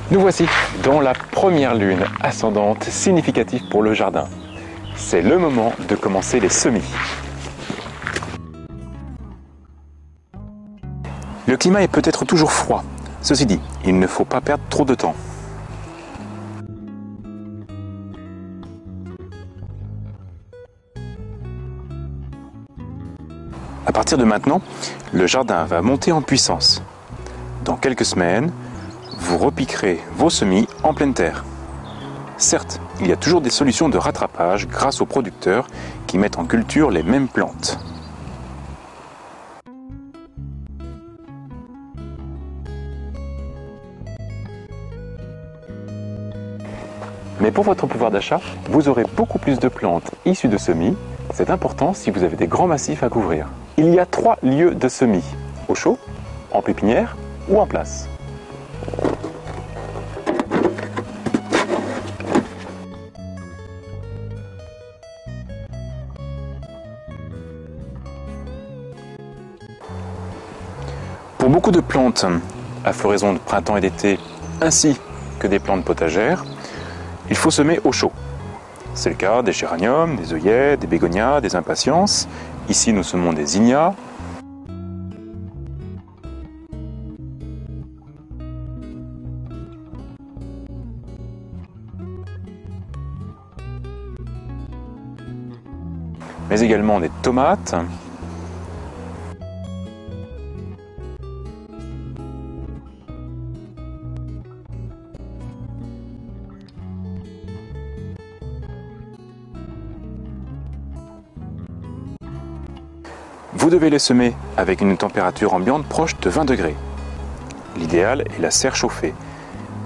Nous voici dans la première lune ascendante significative pour le jardin. C'est le moment de commencer les semis. Le climat est peut-être toujours froid. Ceci dit, il ne faut pas perdre trop de temps. À partir de maintenant, le jardin va monter en puissance. Dans quelques semaines, vous repiquerez vos semis en pleine terre. Certes, il y a toujours des solutions de rattrapage grâce aux producteurs qui mettent en culture les mêmes plantes. Mais pour votre pouvoir d'achat, vous aurez beaucoup plus de plantes issues de semis. C'est important si vous avez des grands massifs à couvrir. Il y a 3 lieux de semis: au chaud, en pépinière ou en place. Pour beaucoup de plantes à floraison de printemps et d'été, ainsi que des plantes potagères, il faut semer au chaud. C'est le cas des géraniums, des œillets, des bégonias, des impatiences. Ici, nous semons des zinnias. Mais également des tomates. Vous devez les semer avec une température ambiante proche de 20 degrés. L'idéal est la serre chauffée.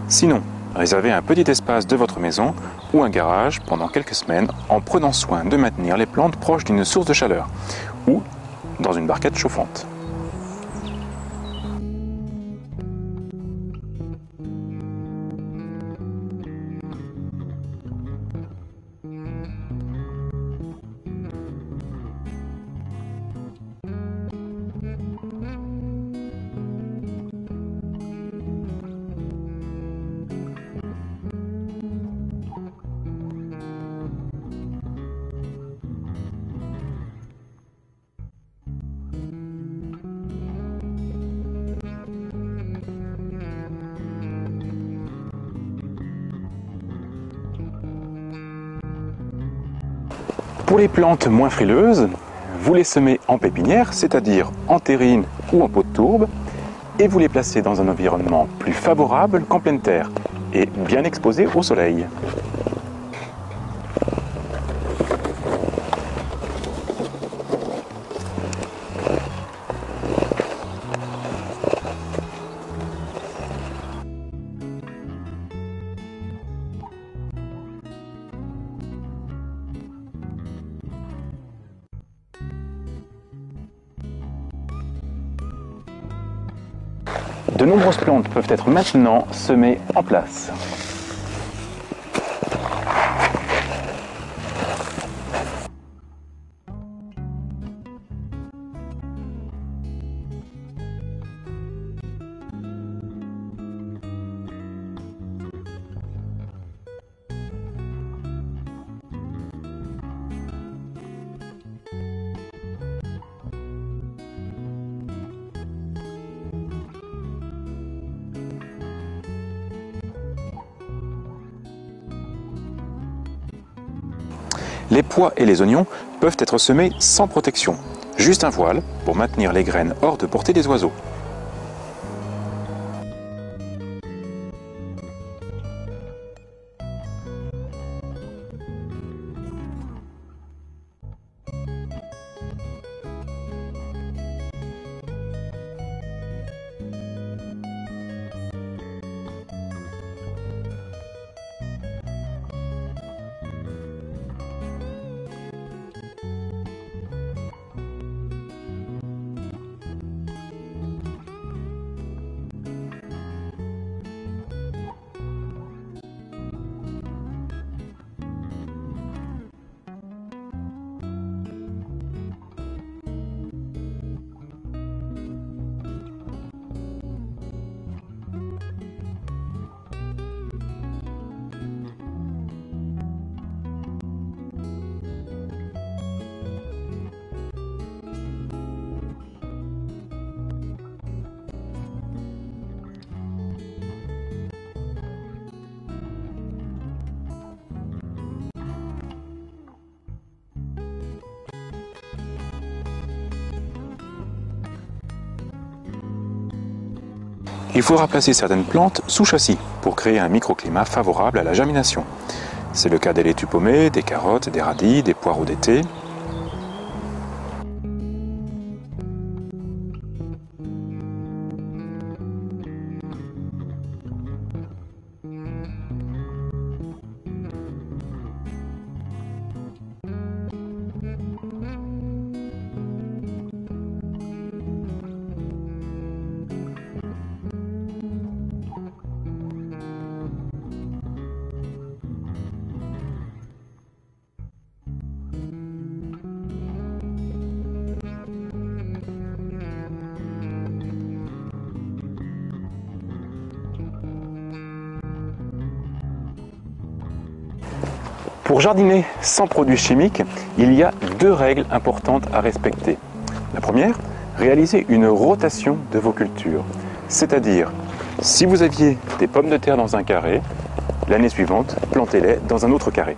Sinon, réservez un petit espace de votre maison ou un garage pendant quelques semaines en prenant soin de maintenir les plantes proches d'une source de chaleur ou dans une barquette chauffante. Pour les plantes moins frileuses, vous les semez en pépinière, c'est-à-dire en terrine ou en pot de tourbe, et vous les placez dans un environnement plus favorable qu'en pleine terre et bien exposé au soleil. De nombreuses plantes peuvent être maintenant semées en place. Les pois et les oignons peuvent être semés sans protection, juste un voile pour maintenir les graines hors de portée des oiseaux. Il faudra placer certaines plantes sous châssis pour créer un microclimat favorable à la germination. C'est le cas des laitues paumées, des carottes, des radis, des poireaux d'été. Pour jardiner sans produits chimiques, il y a 2 règles importantes à respecter. La première, réaliser une rotation de vos cultures. C'est-à-dire, si vous aviez des pommes de terre dans un carré, l'année suivante, plantez-les dans un autre carré.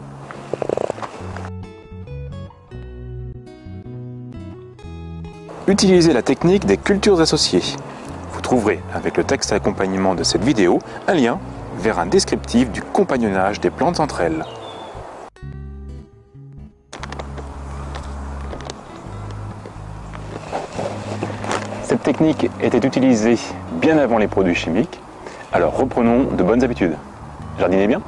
Utilisez la technique des cultures associées. Vous trouverez, avec le texte d'accompagnement de cette vidéo, un lien vers un descriptif du compagnonnage des plantes entre elles. Cette technique était utilisée bien avant les produits chimiques, alors reprenons de bonnes habitudes. Jardinez bien.